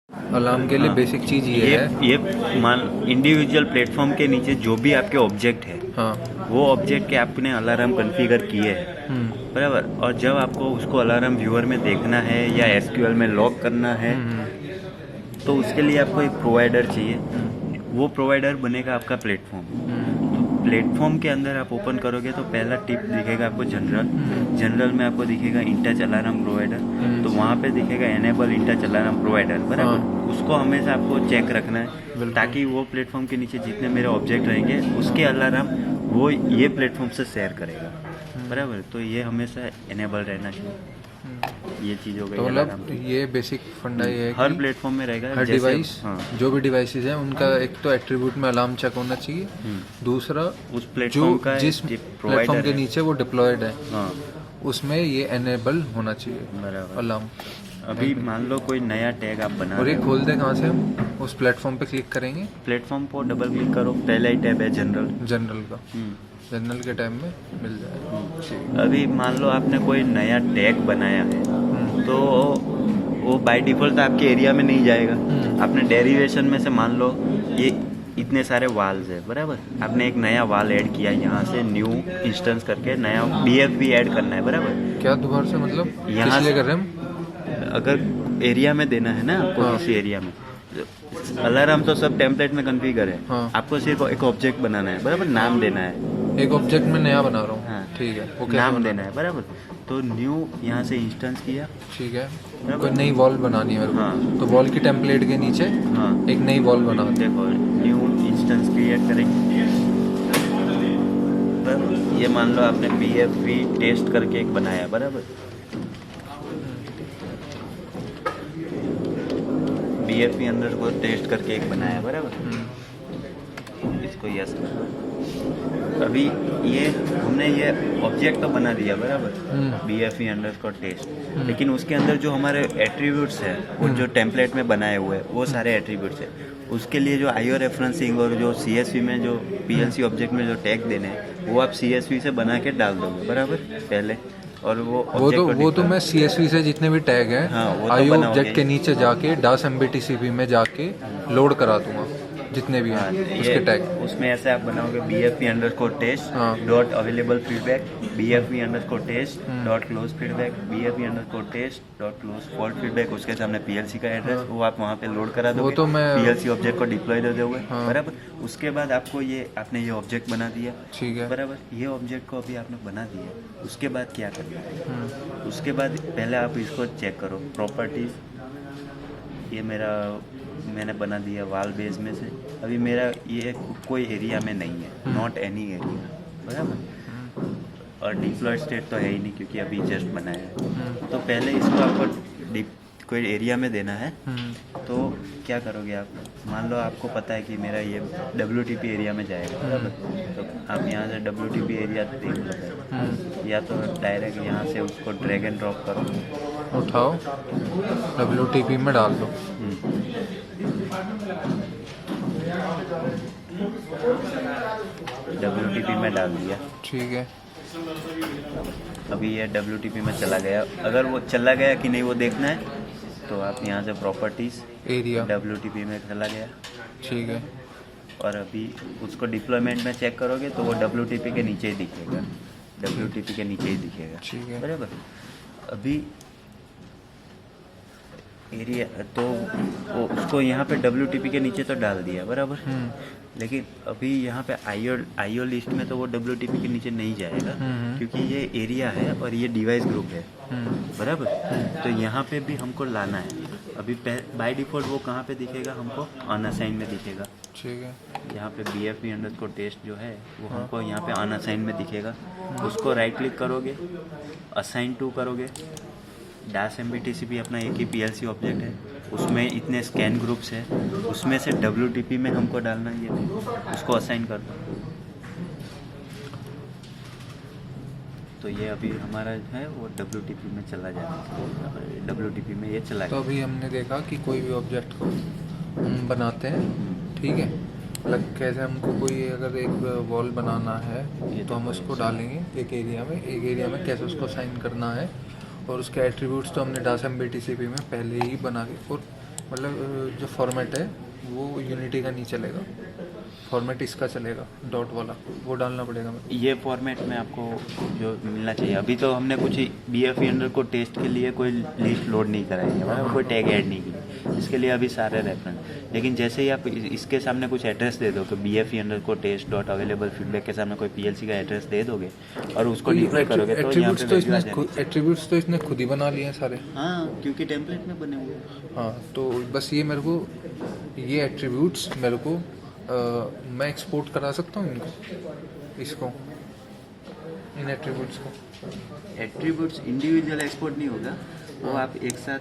Alarm के लिए हाँ, बेसिक चीज़ ये है। ये मान इंडिविजुअल प्लेटफॉर्म के नीचे जो भी आपके ऑब्जेक्ट है, हाँ। वो ऑब्जेक्ट के आपने अलार्म कॉन्फ़िगर किए हैं, बराबर। और जब आपको उसको अलार्म व्यूअर में देखना है या एसक्यूएल में लॉग करना है, तो उसके लिए आपको एक प्रोवाइडर चाहिए। वो प्रोवाइडर बनेगा आपका प्लेटफॉर्म। तो प्लेटफॉर्म के अंदर आप ओपन करोगे तो पहला टिप दिखेगा आपको जनरल। जनरल में आपको दिखेगा इंटच अलार्म प्रोवाइडर, तो वहाँ पे दिखेगा एनेबल इंटच अलार्म प्रोवाइडर, बराबर। उसको हमेशा आपको चेक रखना है, ताकि वो प्लेटफॉर्म के नीचे जितने मेरे ऑब्जेक्ट रहेंगे उसके अलार्म वो ये प्लेटफॉर्म से शेयर करेगा, बराबर। तो ये हमेशा एनेबल रहना चाहिए। ये चीज़ हो गई तो अलार्म मतलब की। ये बेसिक फंडा ये है हर कि प्लेटफॉर्म में रहेगा, हर जैसे डिवाइस, हाँ, जो भी डिवाइसेस हैं उनका एक तो एट्रीब्यूट में अलार्म चेक होना चाहिए। दूसरा, उस जो प्लेटफॉर्म का जिस जो प्लेटफॉर्म प्रोवाइडर के है, नीचे वो डिप्लॉयड है हाँ, उसमें ये एनेबल होना चाहिए बराबर। अलार्म। अभी मान लो कोई नया टैग आप बना और ये रहे हो, खोल दे कहाँ से हम? उस प्लेटफॉर्म पे क्लिक करेंगे, प्लेटफॉर्म को डबल क्लिक करो, पहला ही टैब है जनरल। जनरल का। जनरल के टाइम में मिल जाएगा। अभी मान लो आपने कोई नया टैग बनाया है, तो वो बाय डिफ़ॉल्ट आपके एरिया में नहीं जाएगा। आपने डेरिवेशन में से मान लो ये इतने सारे वाल्स है, बराबर। आपने एक नया वाल ऐड किया, यहाँ से न्यू इंस्टेंस करके नया BFV ऐड करना है, बराबर। क्या दोबारा से मतलब यहाँ किस लिए से कर रहे हैं हम? अगर एरिया में देना है ना आपको, हाँ। किसी एरिया में, अलार्म तो सब टेम्पलेट में कॉन्फ़िगर है। हाँ। आपको सिर्फ एक ऑब्जेक्ट बनाना है, बराबर, नाम देना है। एक ऑब्जेक्ट में नया बना रहा हूँ। हाँ, ठीक है, वो कैसे नाम बनाना देना है, बराबर। तो न्यू यहाँ से इंस्टेंस किया, ठीक है। बराबर। कोई नई वॉल बनानी है मेरे को। हाँ। तो वॉल की टेम्पलेट के नीचे हाँ, एक नई वॉल बना दे। देखो न्यू इंस्टेंस क्रिएट करेंगे। बराबर, ये मान लो आपने BFV टेस्ट करके एक बनाया, बराबर। BFV अंडरस्कोर टेस्ट करके एक बनाया, बराबर। इसको यस करना। अभी ये हमने ये ऑब्जेक्ट तो बना दिया, बराबर, BFV अंडरस्कोर टेस्ट। लेकिन उसके अंदर जो हमारे एट्रीब्यूट्स है, वो जो टेम्पलेट में बनाए हुए हैं, वो सारे एट्रीब्यूट्स है। उसके लिए जो IO रेफरेंसिंग और जो CSV में जो PLC ऑब्जेक्ट में जो टैग देने हैं, वो आप CSV से बना के डाल दोगे, बराबर, पहले। और वो तो मैं CSV से जितने भी टैग हैं, हाँ, वो तो IO बनाओगे। ऑब्जेक्ट के नीचे जाके DAS MBTCP में जाके लोड करा दूंगा जितने भी हाँ, हैं ये उसके टैग। उसमें ऐसे आप बनाओगे BFV अंडरस्कोर टेस्ट हाँ। Dot available feedback, BFV underscore test dot close feedback, BFV underscore test dot close fault feedback. उसके सामने PLC का एड्रेस, वो आप वहाँ पे लोड करा दोगे। तो मैं PLC ऑब्जेक्ट को डिप्लॉय दे दोगे, बराबर। उसके बाद आपको ये आपने ये ऑब्जेक्ट बना दिया, ठीक है। बराबर। ये ऑब्जेक्ट को अभी आपने बना दिया, उसके बाद क्या करना है? उसके बाद पहले आप इसको चेक करो, प्रॉपर्टीज़। ये मेरा मैंने बना दिया वाल बेस में से। अभी मेरा ये कोई एरिया में नहीं है, नॉट एनी एरिया, बराबर। और डिप्लॉयड स्टेट तो है ही नहीं, क्योंकि अभी जस्ट बनाया है। तो पहले इसको आपको कोई एरिया में देना है। तो क्या करोगे आप? मान लो आपको पता है कि मेरा ये WTP एरिया में जाएगा, बराबर। तो आप यहाँ से WTP एरिया देख लो, या तो डायरेक्ट यहाँ से उसको ड्रैग एंड ड्रॉप करो, उठाओ, WTP में डाल दो। WTP में डाल दिया, ठीक है। अभी ये WTP में चला गया। अगर वो चला गया कि नहीं वो देखना है, तो आप यहाँ से प्रॉपर्टीज़, एरिया, WTP में चला गया। ठीक है। और अभी उसको डिप्लॉयमेंट में चेक करोगे तो वो WTP के नीचे ही दिखेगा, WTP के नीचे ही दिखेगा, ठीक है। बराबर। अभी एरिया तो वो उसको यहाँ पे WTP के नीचे तो डाल दिया, बराबर। लेकिन अभी यहाँ पे IO लिस्ट में तो वो WTP के नीचे नहीं जाएगा, क्योंकि ये एरिया है और ये डिवाइस ग्रुप है, बराबर। तो यहाँ पे भी हमको लाना है। अभी बाय डिफ़ॉल्ट वो कहाँ पे दिखेगा हमको? अनअसाइन में दिखेगा, ठीक है। यहाँ पे BFV अंडरस्कोर टेस्ट जो है वो हमको यहाँ पे अनअसाइन में दिखेगा। उसको राइट क्लिक करोगे, असाइन टू करोगे। DAS MBTCP अपना एक ही PLC ऑब्जेक्ट है, उसमें इतने स्कैन ग्रुप्स है, उसमें से WTP में हमको डालना है। ये उसको असाइन कर दो। तो ये अभी हमारा है वो WTP में चला जाएगा, WTP में ये चला तो गया। अभी हमने देखा कि कोई भी ऑब्जेक्ट को हम बनाते हैं, ठीक है। कैसे हमको कोई अगर एक वॉल बनाना है तो हम उसको डालेंगे एक एरिया में कैसे उसको साइन करना है, और उसके एट्रीब्यूट्स तो हमने DAS MBTCP में पहले ही बना के और मतलब जो फॉर्मेट है वो यूनिटी का नहीं चलेगा, फॉर्मेट इसका चलेगा डॉट वाला, वो डालना पड़ेगा मेरे ये फॉर्मेट में आपको जो मिलना चाहिए। अभी तो हमने कुछ BFE अंडर को टेस्ट के लिए कोई लिस्ट लोड नहीं कराई है, मतलब कोई टैग ऐड नहीं की, इसके लिए अभी सारे रेफरेंस। लेकिन जैसे ही आप इसके सामने कुछ एड्रेस दे दो कि BFE अंडर को टेस्ट डॉट अवेलेबल फीडबैक के सामने कोई PLC का एड्रेस दे दोगे और उसको डिप्लॉय करोगे तो यहाँ पे वैल्यू आ जाएगी। एट्रीब्यूट्स तो इसने खुद ही बना लिए हैं सारे। हाँ, क्योंकि टेम्पलेट में बने हुए हैं। हाँ, तो बस ये मेरे को ये एट्रीब्यूट्स मेरे को मैं एक्सपोर्ट करा सकता हूँ इनको, इसको, इन एट्रीब्यूट्स को। एट्रीब्यूट्स इंडिविजुअल एक्सपोर्ट नहीं होगा, वो आप एक साथ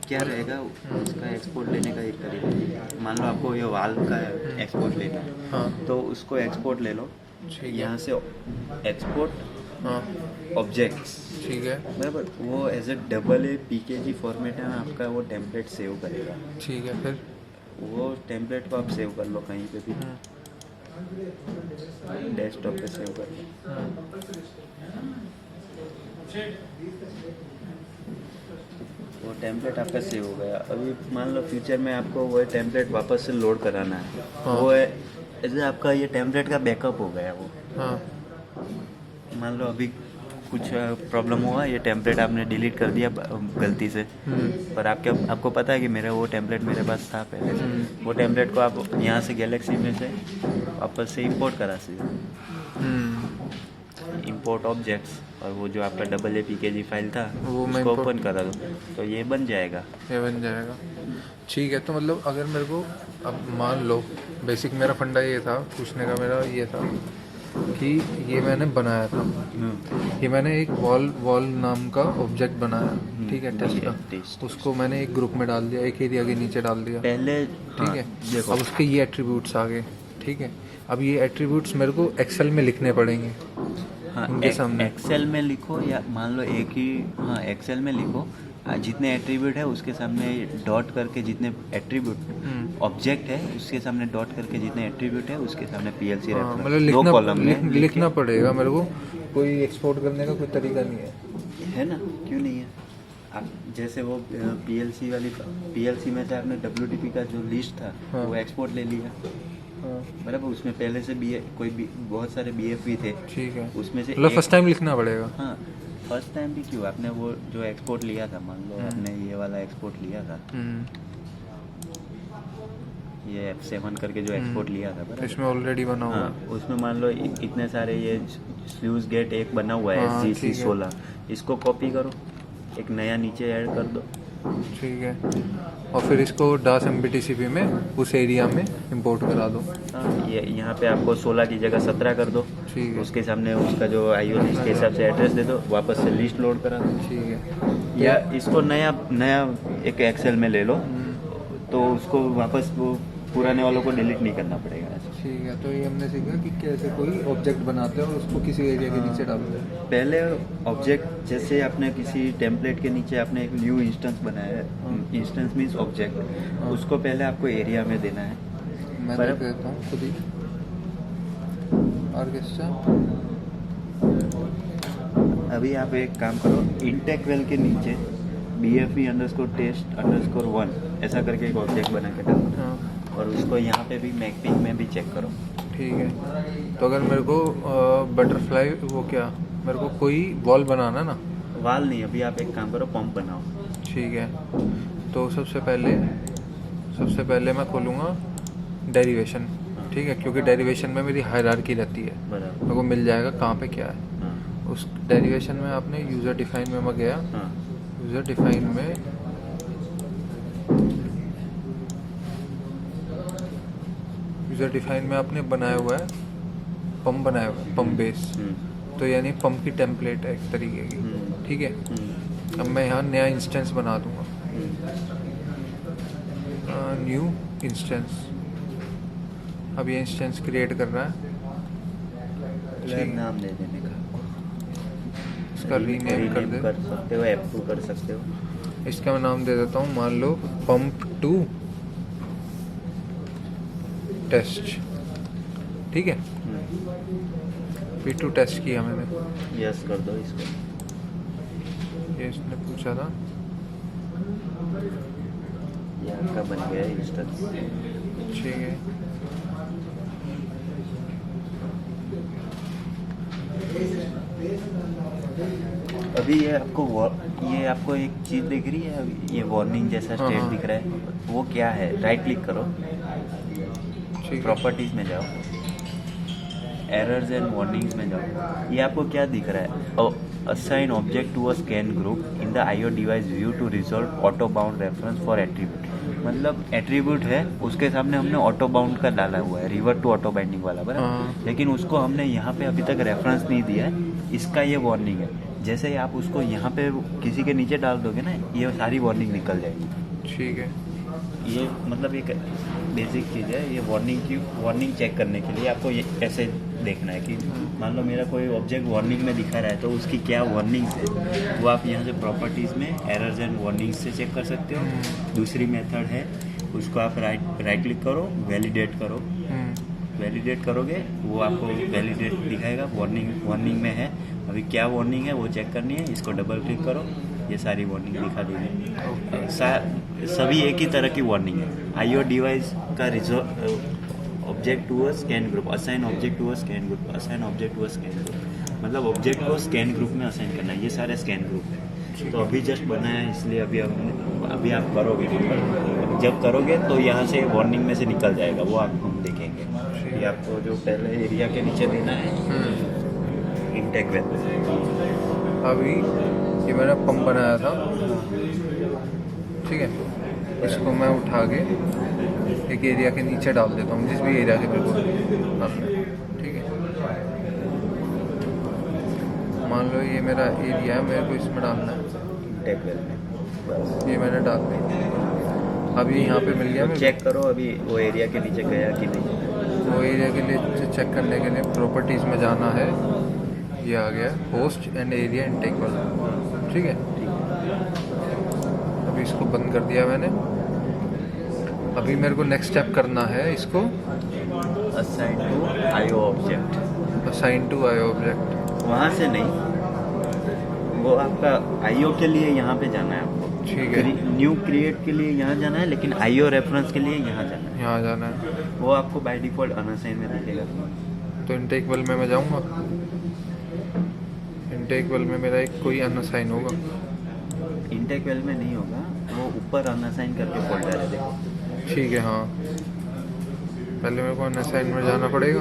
क्या रहेगा उसका एक्सपोर्ट लेने का एक तरीका है। मान लो आपको ये वाल्व का एक्सपोर्ट लेना है, हाँ, तो उसको एक्सपोर्ट ले लो, ठीक है। यहाँ से एक्सपोर्ट हाँ, ऑब्जेक्ट्स, ठीक है, बराबर, वो as a AA PKG format है, आपका वो टेम्पलेट सेव करेगा। ठीक है। फिर वो टेम्पलेट को आप सेव कर लो कहीं पे भी, डेस्कटॉप पे सेव कर लो। वो टेम्पलेट आपका सेव हो गया। अभी मान लो फ्यूचर में आपको वो टेम्पलेट वापस से लोड कराना है, हाँ। वो है ऐसे आपका ये टेम्पलेट का बैकअप हो गया वो। हाँ, मान लो अभी कुछ प्रॉब्लम हुआ, ये टेम्पलेट आपने डिलीट कर दिया गलती से, पर आपको पता है कि मेरा वो टेम्पलेट मेरे पास था पहले से। वो टेम्पलेट को आप यहाँ से गैलेक्सी में से वापस से इंपोर्ट करा सकते, इंपोर्ट ऑब्जेक्ट्स, और वो जो आपका AA PKG फाइल था वो मैं उसको ओपन करा दो तो ये बन जाएगा। ये बन जाएगा। ठीक है, तो मतलब अगर मेरे को अब मान लो, बेसिक मेरा फंडा ये था, पूछने का मेरा ये था कि ये मैंने बनाया था, ये मैंने एक वॉल नाम का ऑब्जेक्ट बनाया, ठीक है, टेस्ट का, उसको मैंने एक ग्रुप में डाल दिया, एक एरिया के नीचे डाल दिया पहले, ठीक है। देखो अब उसके ये एट्रीब्यूट्स आ गए, ठीक है। अब ये एट्रीब्यूट्स मेरे को एक्सेल में लिखने पड़ेंगे। हाँ, उनके सामने एक्सेल में लिखो, या मान लो एक ही, हाँ एक्सेल में लिखो, जितने एट्रीब्यूट है उसके सामने डॉट करके, जितने एट्रीब्यूट ऑब्जेक्ट है उसके सामने डॉट करके, जितने एट्रीब्यूट है उसके सामने PLC हाँ, मतलब रेफरेंस, दो कॉलम में लिखना पड़ेगा मेरे को, कोई एक्सपोर्ट करने का कोई तरीका नहीं है ना, क्यों नहीं है। आप जैसे वो PLC में से आपने WDP का जो लिस्ट था, हाँ। वो एक्सपोर्ट ले लिया, हाँ, बराबर, उसमें पहले से बहुत सारे BFE थे, ठीक है। उसमें से मतलब फर्स्ट टाइम लिखना पड़ेगा। हाँ, फर्स्ट टाइम भी क्यों, आपने वो जो एक्सपोर्ट लिया था, मान लो आपने ये वाला एक्सपोर्ट लिया था, ये F7 करके जो एक्सपोर्ट लिया था, बराबर, इसमें ऑलरेडी बना हुआ है। हाँ, उसमें मान लो इतने सारे ये स्लूज गेट एक बना हुआ है, हाँ, SGC ठीक है। 16, इसको कॉपी करो, एक नया नीचे ऐड कर दो, ठीक है, और फिर इसको DAS MBTCP में उस एरिया में इंपोर्ट करा दो। हाँ, ये यहाँ पे आपको 16 की जगह 17 कर दो, ठीक है, उसके सामने उसका जो IO लिस्ट के हिसाब से एड्रेस दे दो, वापस से लिस्ट लोड करा दो, ठीक है। या इसको नया एक एक्सेल में ले लो, तो उसको वापस वो पुराने वालों को डिलीट नहीं करना पड़ेगा। ठीक है, तो ये हमने सीखा कि कैसे कोई ऑब्जेक्ट बनाते हैं और उसको किसी एरिया के नीचे डालते हैं। पहले ऑब्जेक्ट, जैसे आपने किसी टेम्पलेट के नीचे आपने एक न्यू इंस्टेंस बनाया है, इंस्टेंस मीन्स ऑब्जेक्ट, उसको पहले आपको एरिया में देना है। मैं देख देता हूँ खुद ही, ऑर्केस्ट्रा। अभी आप एक काम करो, इंटेक्वेल के नीचे BFE _ test _ 1 ऐसा करके एक ऑब्जेक्ट बना के डालो, हाँ, और उसको यहाँ पे भी मैकपिंग में भी चेक करो। ठीक है। तो अगर मेरे को बटरफ्लाई, वो क्या, मेरे को कोई वॉल बनाना ना, वाल नहीं, अभी आप एक काम करो, पंप बनाओ। ठीक है। तो सबसे पहले मैं खोलूँगा डेरिवेशन, ठीक है, क्योंकि डेरिवेशन में मेरी हायरार्की रहती है, बराबर, मेरे को मिल जाएगा कहाँ पे क्या है। हाँ, उस डेरिवेशन में आपने यूज़र डिफाइन में मैं गया, हाँ, यूज़र डिफाइन में आपने बनाया हुआ है, पंप बनाया हुआ है, पंप बेस, तो यानी पंप की टेम्पलेट है एक तरीके की, ठीक है। अब मैं यहाँ नया इंस्टेंस बना दूंगा, न्यू इंस्टेंस। अब ये इंस्टेंस क्रिएट कर रहा है, ठीक, नाम दे देने का, इसका रीनेम कर दे, कर सकते हो, F2 कर सकते हो। इसका मैं नाम दे देता हूँ, मान लो पंप 2 टेस्ट, ठीक है। P2 टेस्ट किया मैंने, यस कर दो इसको, ये इसने पूछा था, ये आपका बन गया है इंस्टेंस। ठीक है। अभी ये आपको एक चीज़ दिख रही है, अभी ये वार्निंग जैसा हाँ, स्टेट हाँ। दिख रहा है, वो क्या है? राइट क्लिक करो, ठीक है। प्रॉपर्टीज में जाओ, एरर्स एंड वार्निंग्स में जाओ। ये आपको क्या दिख रहा है? Assign object to a scan group in the IO device view to resolve auto bound reference for attribute. मतलब एट्रीब्यूट है, उसके सामने हमने ऑटो बाउंड का डाला हुआ है, रिवर्ट टू ऑटो बाइंडिंग वाला, बराबर। हाँ। लेकिन उसको हमने यहाँ पे अभी तक रेफरेंस नहीं दिया है, इसका ये वार्निंग है। जैसे ही आप उसको यहाँ पे किसी के नीचे डाल दोगे ना, ये सारी वार्निंग निकल जाएगी। ठीक है। ये मतलब एक बेसिक चीज़ है। ये वार्निंग चेक करने के लिए आपको ये ऐसे देखना है कि मान लो मेरा कोई ऑब्जेक्ट वार्निंग में दिखा रहा है, तो उसकी क्या वार्निंग्स है वो आप यहाँ से प्रॉपर्टीज़ में एरर्स एंड वार्निंग्स से चेक कर सकते हो। दूसरी मेथड है, उसको आप राइट क्लिक करो, वैलिडेट करो। वैलिडेट करोगे वो आपको वैलिडेट दिखाएगा, वार्निंग में है। अभी क्या वार्निंग है वो चेक करनी है, इसको डबल क्लिक करो, ये सारी वार्निंग दिखा देगी। सभी एक ही तरह की वार्निंग है। आईओ डिवाइस का object to a scan group, assign object to a scan group, assign object to a scan group, मतलब ऑब्जेक्ट को स्कैन ग्रुप में असाइन करना है। ये सारे स्कैन ग्रुप है। तो अभी जस्ट बनाया है, इसलिए अभी आप करोगे। जब करोगे तो यहाँ से वार्निंग में से निकल जाएगा, वो आप हम देखेंगे। ये आपको जो पहले एरिया के नीचे देना है, इंटेक वेल। अभी ये मैंने पंप बनाया था, ठीक है। इसको मैं उठा के एक एरिया के नीचे डाल देता हूँ, जिस भी एरिया के बिल्कुल डालना है, ठीक है। मान लो ये मेरा एरिया है, मेरे को इसमें डालना है, इंटेक वेल में बस। ये मैंने डाल दिया। अभी यहाँ पे मिल गया। तो चेक करो अभी वो एरिया के नीचे गया कि नहीं। वो एरिया के लिए चेक करने के लिए प्रॉपर्टीज़ में जाना है। ये आ गया होस्ट एंड एरिया इंटेक वाला, ठीक है। अभी इसको बंद कर दिया मैंने। अभी मेरे को नेक्स्ट स्टेप करना है, इसको assign to IO object. Assign to IO object. वहाँ से नहीं, वो आपका आईओ के लिए यहाँ पे जाना है आपको। ठीक है। न्यू क्रिएट के लिए यहाँ जाना है, लेकिन आईओ रेफरेंस के लिए यहाँ जाना है। यहाँ जाना है, वो आपको बाय डिफॉल्ट अनअसाइन में दिखेगा। तो इंटेक वेल में मैं जाऊँगा। इंटेक वेल में मेरा एक कोई अनअसाइन होगा। इंटेक वेल में नहीं होगा, वो ऊपर अनअसाइन करके फोल्डर है, देखो। ठीक है, हाँ। पहले मेरे को अनअसाइन में जाना पड़ेगा,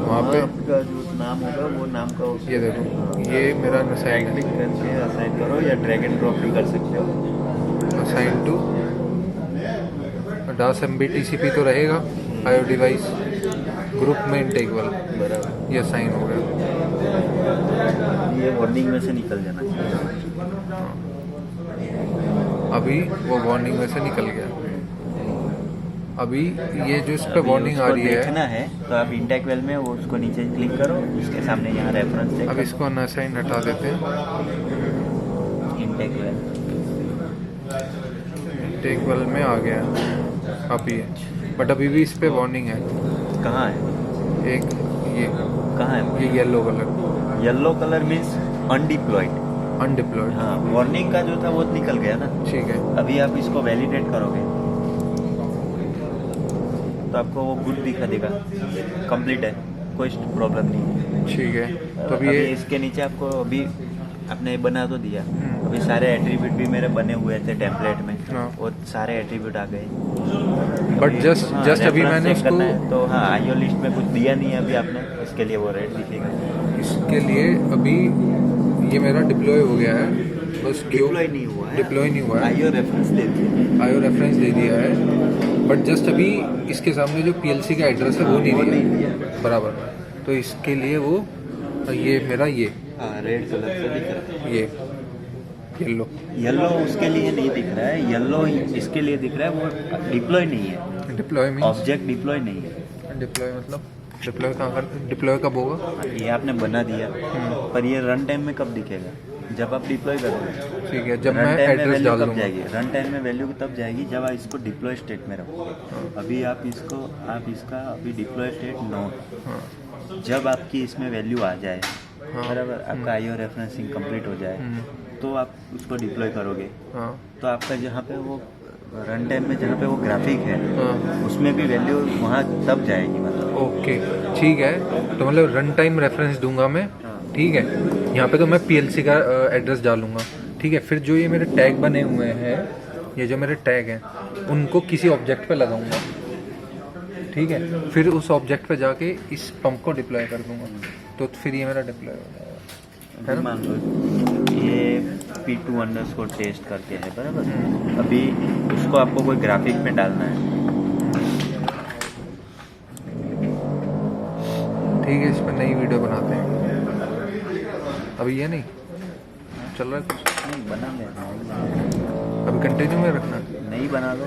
वहाँ पे आपका जो नाम होगा वो नाम का ये देखो, ये मेरा अनअसाइन क्लिक करके असाइन करो, या ड्रैग एंड ड्रॉप भी कर सकते हो। असाइन टू डास MBTCP तो रहेगा आईओ डिवाइस ग्रुप में इंटेक वेल, बराबर। ये असाइन हो गया। ये वार्निंग में से निकल जाना चाहिए। अभी वो वार्निंग में से निकल गया। अभी ये जो इस पे अभी वार्निंग आ उसको रही देखना है, है तो आप इंटेक वेल में वो उसको नीचे क्लिक करो, उसके सामने यहाँ रेफरेंस अब देखो, इसको अनअसाइन हटा देते हैं। Intake well. इंटेक वेल में आ गया अभी, बट अभी भी इस पे वार्निंग है। कहाँ है? एक ये कहाँ है? ये yellow colour, yellow colour means undeployed. Undeployed. हाँ, वार्निंग का जो था वो निकल गया ना। ठीक है। अभी आप इसको वैलिडेट करोगे तो आपको वो गुड दिखा देगा, कंप्लीट है, कोई प्रॉब्लम नहीं है। ठीक है, तो अभी अभी ये इसके नीचे आपको अभी आपने बना तो दिया, अभी सारे एट्रीब्यूट भी मेरे बने हुए थे टेम्पलेट में, हाँ। वो सारे एट्रीब्यूट आ गए। बट अभी- जस्ट हाँ, जस्ट अभी reference मैंने check करना है, उसको तो हाँ आईओ लिस्ट में कुछ दिया नहीं है अभी आपने, इसके लिए वो रेड दिखेगा। इसके लिए अभी ये मेरा डिप्लॉय हो गया है, बस डिप्लॉय नहीं हुआ है, डिप्लॉय नहीं हुआ है, आईओ रेफरेंस दे दिया। आईओ रेफरेंस दे दिया है, बट जस्ट अभी इसके सामने जो PLC का एड्रेस है वो नहीं दिया बराबर। तो इसके लिए वो ये मेरा ये हाँ, रेड कलर से दिख रहा है। ये येलो येलो उसके लिए नहीं दिख रहा है, येलो इसके लिए दिख रहा है, वो डिप्लॉय नहीं है, डिप्लॉय मीन्स ऑब्जेक्ट डिप्लॉय नहीं है। डिप्लॉय मतलब डिप्लॉय कहाँ कर, डिप्लॉय कब होगा? ये आपने बना दिया, पर ये रन टाइम में कब दिखेगा? जब आप डिप्लॉय करोगे। ठीक है, जब रन मैं टाइम में एड्रेस वैल्यू डाल कब दूंगा। जाएगी? रन टाइम में वैल्यू तब जाएगी जब आप इसको डिप्लॉय स्टेट में रखोगे। अभी आप इसका अभी डिप्लॉय स्टेट नो, जब आपकी इसमें वैल्यू आ जाए, बराबर, आपका आईओ रेफरेंसिंग कंप्लीट हो जाए, तो आप उसको डिप्लॉय करोगे हाँ तो आपका जहाँ पे वो रन टाइम में जहाँ पे वो ग्राफिक है हाँ उसमें भी वैल्यू वहाँ तब जाएगी मतलब। ओके ठीक है। तो मतलब रन टाइम रेफरेंस दूंगा मैं, ठीक है। यहाँ पे तो मैं PLC का एड्रेस डालूंगा, ठीक है। फिर जो ये मेरे टैग बने हुए हैं, ये जो मेरे टैग हैं उनको किसी ऑब्जेक्ट पे लगाऊंगा, ठीक है। फिर उस ऑब्जेक्ट पे जाके इस पंप को डिप्लॉय कर दूंगा, तो फिर ये मेरा डिप्लॉय हो जाएगा, है ना। मान लो ये P2 अंडरस्कोर टेस्ट करके है बराबर। अभी उसको आपको कोई ग्राफिक में डालना है, ठीक है। इस पर नई वीडियो बनाते हैं। अभी ये नहीं चल रहा है कुछ, नहीं बना लेना, अभी कंटिन्यू में रखना है। नहीं बना लो।